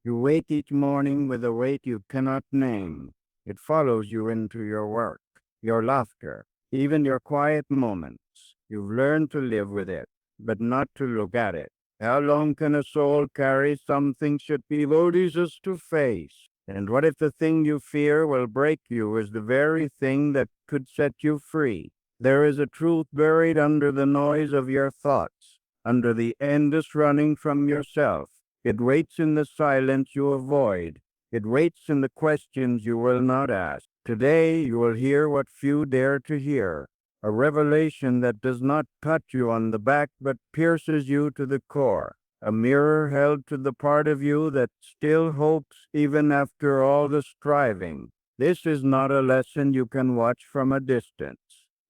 You wait each morning with a weight you cannot name. It follows you into your work, your laughter, even your quiet moments. You've learned to live with it, but not to look at it. How long can a soul carry something should be odious to face? And what if the thing you fear will break you is the very thing that could set you free? There is a truth buried under the noise of your thoughts, under the endless running from yourself. It waits in the silence you avoid. It waits in the questions you will not ask. Today you will hear what few dare to hear, a revelation that does not cut you on the back but pierces you to the core, a mirror held to the part of you that still hopes even after all the striving. This is not a lesson you can watch from a distance.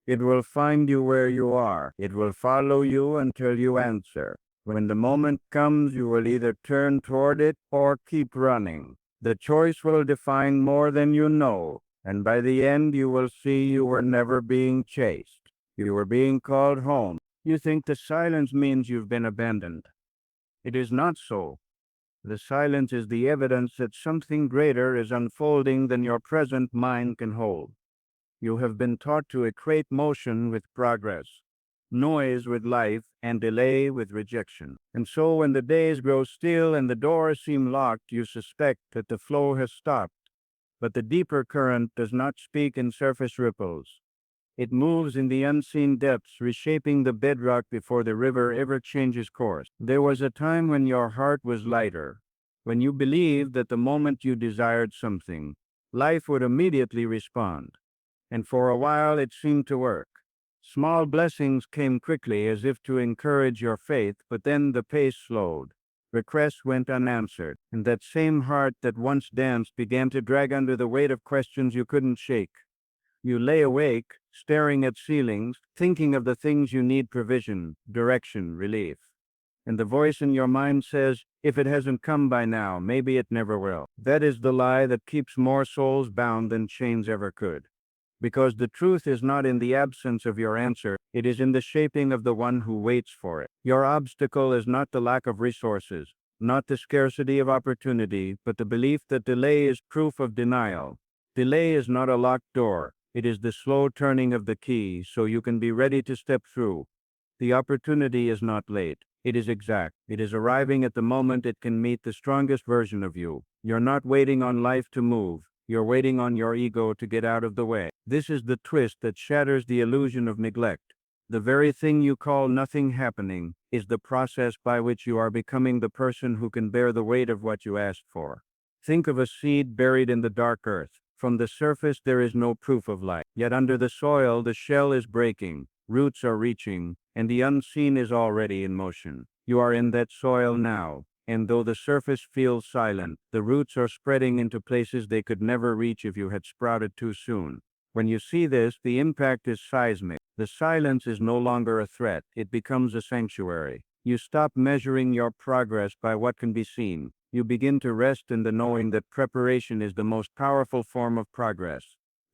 It will find you where you are. It will follow you until you answer. When the moment comes, you will either turn toward it or keep running. The choice will define more than you know, and by the end you will see you were never being chased. You were being called home. You think the silence means you've been abandoned. It is not so. The silence is the evidence that something greater is unfolding than your present mind can hold. You have been taught to equate motion with progress, noise with life, and delay with rejection. And so when the days grow still and the doors seem locked, you suspect that the flow has stopped. But the deeper current does not speak in surface ripples. It moves in the unseen depths, reshaping the bedrock before the river ever changes course. There was a time when your heart was lighter, when you believed that the moment you desired something, life would immediately respond. And for a while it seemed to work. Small blessings came quickly as if to encourage your faith, but then the pace slowed. Requests went unanswered, and that same heart that once danced began to drag under the weight of questions you couldn't shake. You lay awake, staring at ceilings, thinking of the things you need: provision, direction, relief. And the voice in your mind says, if it hasn't come by now, maybe it never will. That is the lie that keeps more souls bound than chains ever could. Because the truth is not in the absence of your answer, it is in the shaping of the one who waits for it. Your obstacle is not the lack of resources, not the scarcity of opportunity, but the belief that delay is proof of denial. Delay is not a locked door, it is the slow turning of the key so you can be ready to step through. The opportunity is not late, it is exact. It is arriving at the moment it can meet the strongest version of you. You're not waiting on life to move. You're waiting on your ego to get out of the way. This is the twist that shatters the illusion of neglect. The very thing you call nothing happening is the process by which you are becoming the person who can bear the weight of what you asked for. Think of a seed buried in the dark earth. From the surface there is no proof of life. Yet under the soil the shell is breaking, roots are reaching, and the unseen is already in motion. You are in that soil now. And though the surface feels silent, the roots are spreading into places they could never reach if you had sprouted too soon. When you see this, the impact is seismic. The silence is no longer a threat, it becomes a sanctuary. You stop measuring your progress by what can be seen. You begin to rest in the knowing that preparation is the most powerful form of progress.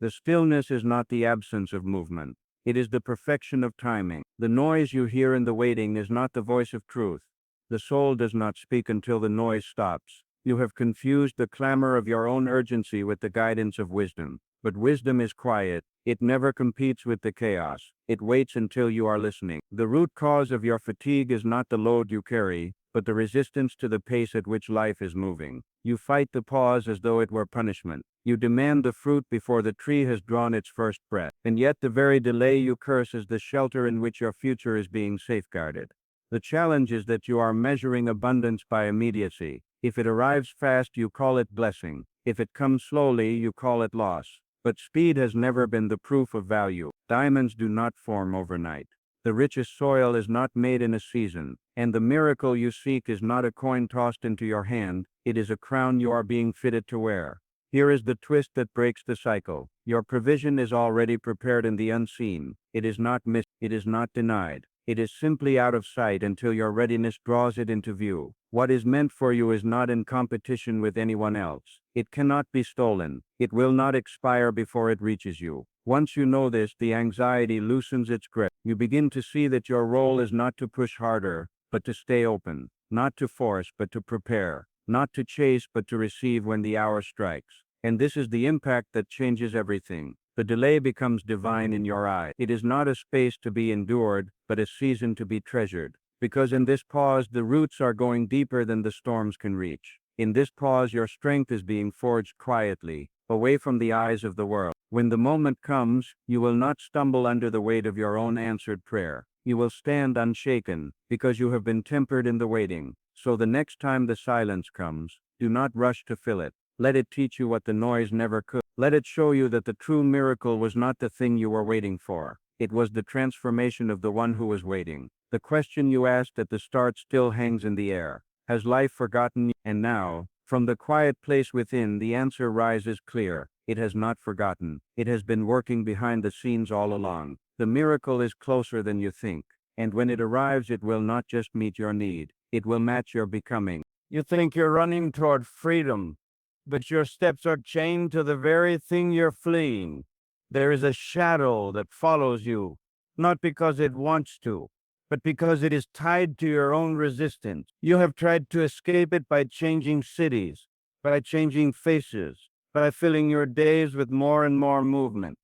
The stillness is not the absence of movement. It is the perfection of timing. The noise you hear in the waiting is not the voice of truth. The soul does not speak until the noise stops. You have confused the clamor of your own urgency with the guidance of wisdom. But wisdom is quiet. It never competes with the chaos. It waits until you are listening. The root cause of your fatigue is not the load you carry, but the resistance to the pace at which life is moving. You fight the pause as though it were punishment. You demand the fruit before the tree has drawn its first breath. And yet the very delay you curse is the shelter in which your future is being safeguarded. The challenge is that you are measuring abundance by immediacy. If it arrives fast, you call it blessing. If it comes slowly, you call it loss. But speed has never been the proof of value. Diamonds do not form overnight. The richest soil is not made in a season. And the miracle you seek is not a coin tossed into your hand. It is a crown you are being fitted to wear. Here is the twist that breaks the cycle. Your provision is already prepared in the unseen. It is not missed. It is not denied. It is simply out of sight until your readiness draws it into view. What is meant for you is not in competition with anyone else. It cannot be stolen. It will not expire before it reaches you. Once you know this, the anxiety loosens its grip. You begin to see that your role is not to push harder, but to stay open. Not to force, but to prepare. not to chase but to receive when the hour strikes. And this is the impact that changes everything. The delay becomes divine in your eye. It is not a space to be endured, but a season to be treasured. Because in this pause, the roots are going deeper than the storms can reach. In this pause, your strength is being forged quietly, away from the eyes of the world. When the moment comes, you will not stumble under the weight of your own answered prayer. You will stand unshaken, because you have been tempered in the waiting. So the next time the silence comes, do not rush to fill it. Let it teach you what the noise never could. Let it show you that the true miracle was not the thing you were waiting for. It was the transformation of the one who was waiting. The question you asked at the start still hangs in the air. Has life forgotten you? And now, from the quiet place within, the answer rises clear. It has not forgotten. It has been working behind the scenes all along. The miracle is closer than you think. And when it arrives, it will not just meet your need. It will match your becoming. You think you're running toward freedom, but your steps are chained to the very thing you're fleeing. There is a shadow that follows you, not because it wants to, but because it is tied to your own resistance. You have tried to escape it by changing cities, by changing faces, by filling your days with more and more movement.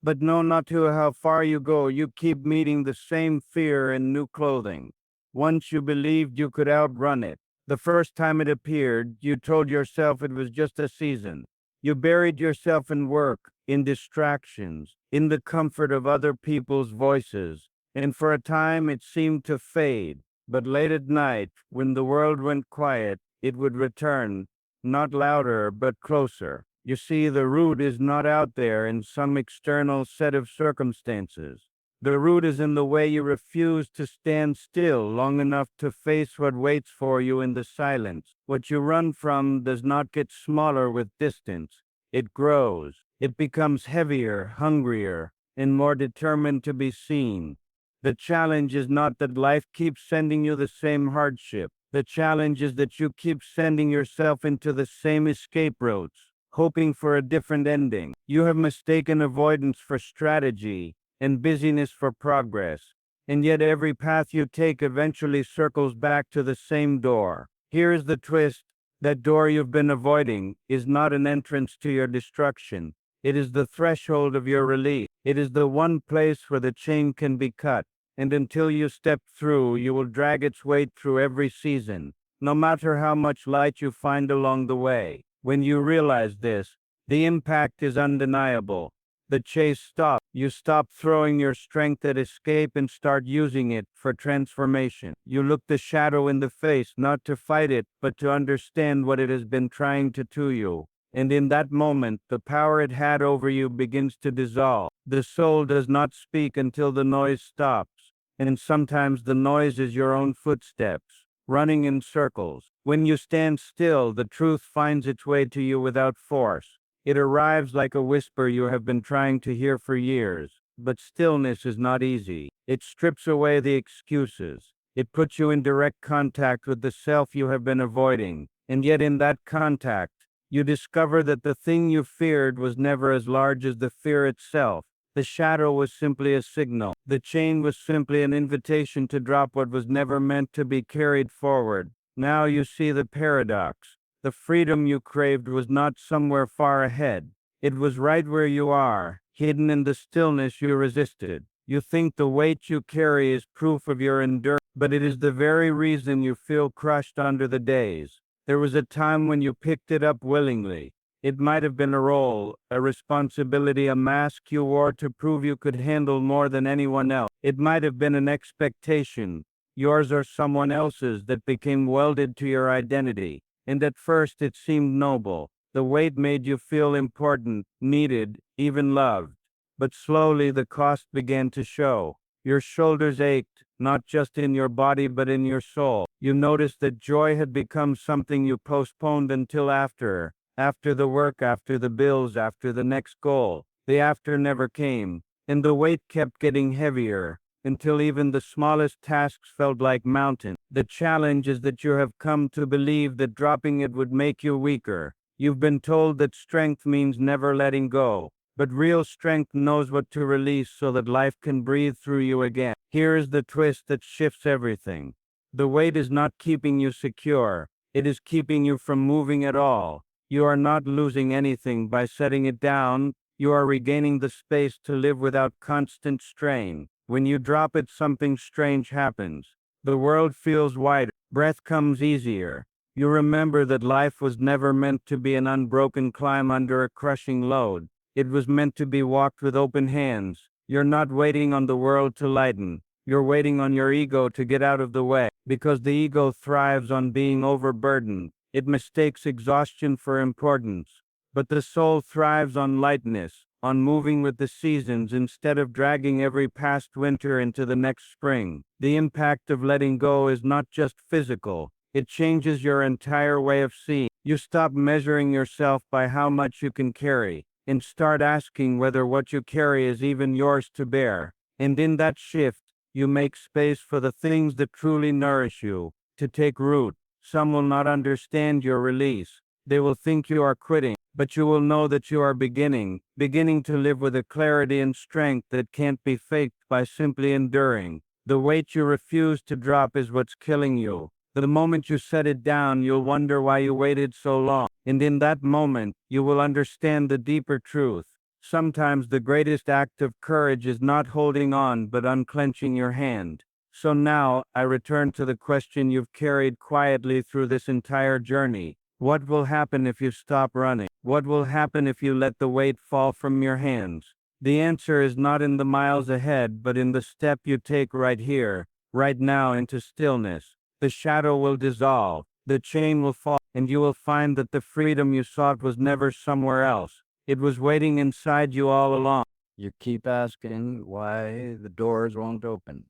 But no matter how far you go, you keep meeting the same fear in new clothing. Once you believed you could outrun it. The first time it appeared, you told yourself it was just a season. You buried yourself in work, in distractions, in the comfort of other people's voices, and for a time it seemed to fade. But late at night, when the world went quiet, it would return, not louder, but closer. You see, the root is not out there in some external set of circumstances. The root is in the way you refuse to stand still long enough to face what waits for you in the silence. What you run from does not get smaller with distance. It grows. It becomes heavier, hungrier, and more determined to be seen. The challenge is not that life keeps sending you the same hardship. The challenge is that you keep sending yourself into the same escape routes, hoping for a different ending. You have mistaken avoidance for strategy and busyness for progress, and yet every path you take eventually circles back to the same door. Here is the twist. That door you've been avoiding is not an entrance to your destruction. It is the threshold of your release. It is the one place where the chain can be cut, and until you step through, you will drag its weight through every season, no matter how much light you find along the way. When you realize this, the impact is undeniable. The chase stops. You stop throwing your strength at escape and start using it for transformation. You look the shadow in the face, not to fight it, but to understand what it has been trying to do you. And in that moment, the power it had over you begins to dissolve. The soul does not speak until the noise stops. And sometimes the noise is your own footsteps, running in circles. When you stand still, the truth finds its way to you without force. It arrives like a whisper you have been trying to hear for years. But stillness is not easy. It strips away the excuses. It puts you in direct contact with the self you have been avoiding. And yet in that contact, you discover that the thing you feared was never as large as the fear itself. The shadow was simply a signal. The chain was simply an invitation to drop what was never meant to be carried forward. Now you see the paradox. The freedom you craved was not somewhere far ahead. It was right where you are, hidden in the stillness you resisted. You think the weight you carry is proof of your endurance, but it is the very reason you feel crushed under the days. There was a time when you picked it up willingly. It might have been a role, a responsibility, a mask you wore to prove you could handle more than anyone else. It might have been an expectation, yours or someone else's, that became welded to your identity. And at first it seemed noble. The weight made you feel important, needed, even loved. But slowly the cost began to show. Your shoulders ached, not just in your body but in your soul. You noticed that joy had become something you postponed until after the work, after the bills, after the next goal. The after never came, and the weight kept getting heavier, until even the smallest tasks felt like mountains. The challenge is that you have come to believe that dropping it would make you weaker. You've been told that strength means never letting go, but real strength knows what to release so that life can breathe through you again. Here is the twist that shifts everything. The weight is not keeping you secure. It is keeping you from moving at all. You are not losing anything by setting it down. You are regaining the space to live without constant strain. When you drop it, something strange happens. The world feels wider. Breath comes easier. You remember that life was never meant to be an unbroken climb under a crushing load. It was meant to be walked with open hands. You're not waiting on the world to lighten. You're waiting on your ego to get out of the way, because the ego thrives on being overburdened. It mistakes exhaustion for importance. But the soul thrives on lightness, on moving with the seasons instead of dragging every past winter into the next spring. The impact of letting go is not just physical, it changes your entire way of seeing. You stop measuring yourself by how much you can carry, and start asking whether what you carry is even yours to bear. And in that shift, you make space for the things that truly nourish you to take root. Some will not understand your release. They will think you are quitting, but you will know that you are beginning to live with a clarity and strength that can't be faked by simply enduring. The weight you refuse to drop is what's killing you. The moment you set it down, you'll wonder why you waited so long. And in that moment, you will understand the deeper truth. Sometimes the greatest act of courage is not holding on but unclenching your hand. So now, I return to the question you've carried quietly through this entire journey. What will happen if you stop running? What will happen if you let the weight fall from your hands? The answer is not in the miles ahead, but in the step you take right here, right now, into stillness. The shadow will dissolve, the chain will fall, and you will find that the freedom you sought was never somewhere else. It was waiting inside you all along. You keep asking why the doors won't open,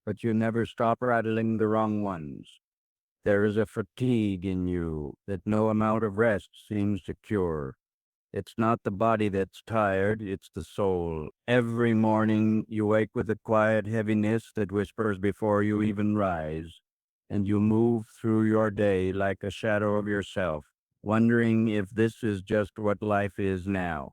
but you never stop rattling the wrong ones. There is a fatigue in you that no amount of rest seems to cure. It's not the body that's tired, it's the soul. Every morning you wake with a quiet heaviness that whispers before you even rise, and you move through your day like a shadow of yourself, wondering if this is just what life is now.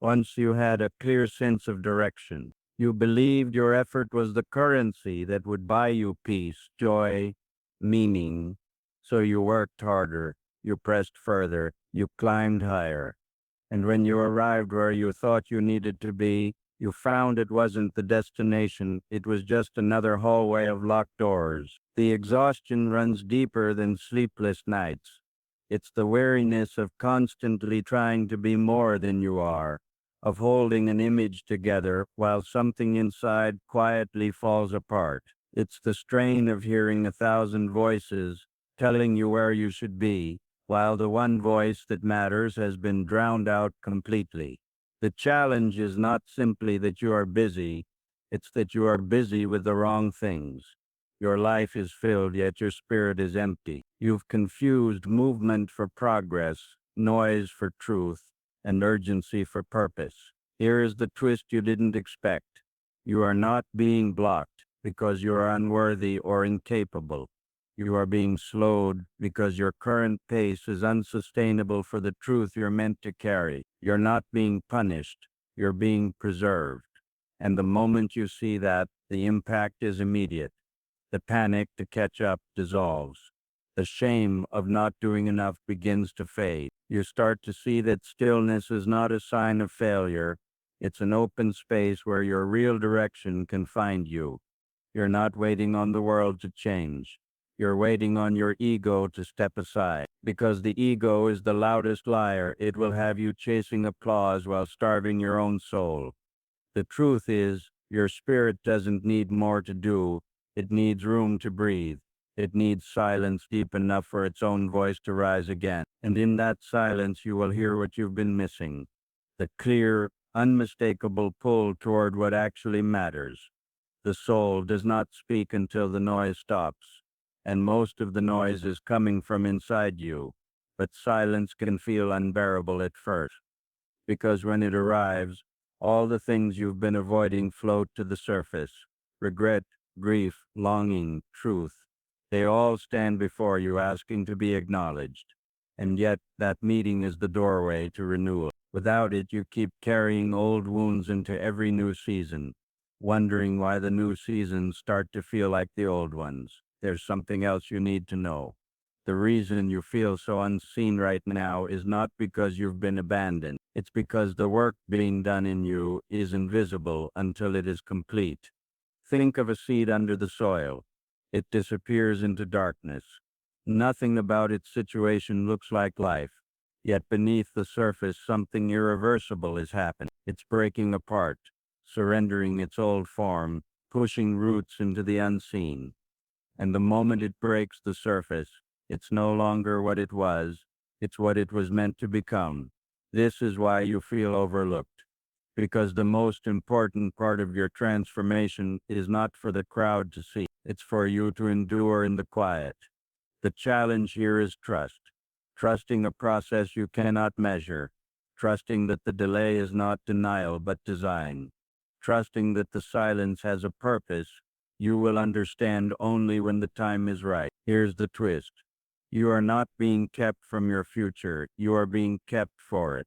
Once you had a clear sense of direction. You believed your effort was the currency that would buy you peace, joy, meaning. So you worked harder, you pressed further, you climbed higher. And when you arrived where you thought you needed to be, you found it wasn't the destination, it was just another hallway of locked doors. The exhaustion runs deeper than sleepless nights. It's the weariness of constantly trying to be more than you are, of holding an image together while something inside quietly falls apart. It's the strain of hearing 1,000 voices telling you where you should be, while the one voice that matters has been drowned out completely. The challenge is not simply that you are busy, it's that you are busy with the wrong things. Your life is filled, yet your spirit is empty. You've confused movement for progress, noise for truth, and urgency for purpose. Here is the twist you didn't expect. You are not being blocked because you are unworthy or incapable. You are being slowed because your current pace is unsustainable for the truth you're meant to carry. You're not being punished, you're being preserved. And the moment you see that, the impact is immediate. The panic to catch up dissolves. The shame of not doing enough begins to fade. You start to see that stillness is not a sign of failure. It's an open space where your real direction can find you. You're not waiting on the world to change. You're waiting on your ego to step aside. Because the ego is the loudest liar, it will have you chasing applause while starving your own soul. The truth is, your spirit doesn't need more to do, it needs room to breathe. It needs silence deep enough for its own voice to rise again. And in that silence, you will hear what you've been missing. The clear, unmistakable pull toward what actually matters. The soul does not speak until the noise stops. And most of the noise is coming from inside you. But silence can feel unbearable at first. Because when it arrives, all the things you've been avoiding float to the surface. Regret, grief, longing, truth. They all stand before you asking to be acknowledged. And yet, that meeting is the doorway to renewal. Without it, you keep carrying old wounds into every new season, wondering why the new seasons start to feel like the old ones. There's something else you need to know. The reason you feel so unseen right now is not because you've been abandoned. It's because the work being done in you is invisible until it is complete. Think of a seed under the soil. It disappears into darkness. Nothing about its situation looks like life. Yet beneath the surface, something irreversible is happening. It's breaking apart, surrendering its old form, pushing roots into the unseen. And the moment it breaks the surface, it's no longer what it was, it's what it was meant to become. This is why you feel overlooked. Because the most important part of your transformation is not for the crowd to see, it's for you to endure in the quiet. The challenge here is trust. Trusting a process you cannot measure. Trusting that the delay is not denial but design. Trusting that the silence has a purpose you will understand only when the time is right. Here's the twist. You are not being kept from your future, you are being kept for it.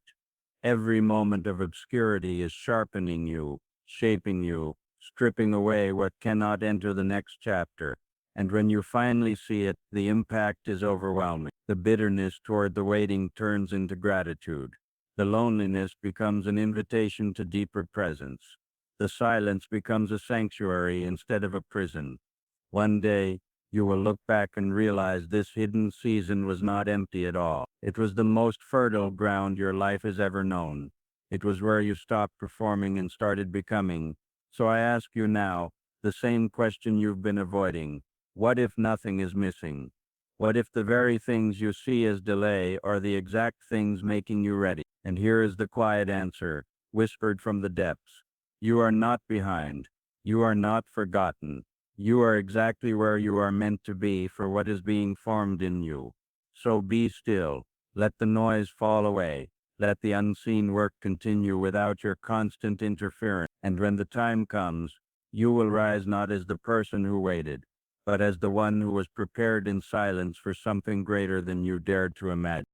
Every moment of obscurity is sharpening you, shaping you, stripping away what cannot enter the next chapter. And when you finally see it, the impact is overwhelming. The bitterness toward the waiting turns into gratitude. The loneliness becomes an invitation to deeper presence. The silence becomes a sanctuary instead of a prison. One day, you will look back and realize this hidden season was not empty at all. It was the most fertile ground your life has ever known. It was where you stopped performing and started becoming. So I ask you now, the same question you've been avoiding. What if nothing is missing? What if the very things you see as delay are the exact things making you ready? And here is the quiet answer, whispered from the depths. You are not behind. You are not forgotten. You are exactly where you are meant to be for what is being formed in you. So be still. Let the noise fall away. Let the unseen work continue without your constant interference. And when the time comes, you will rise not as the person who waited, but as the one who was prepared in silence for something greater than you dared to imagine.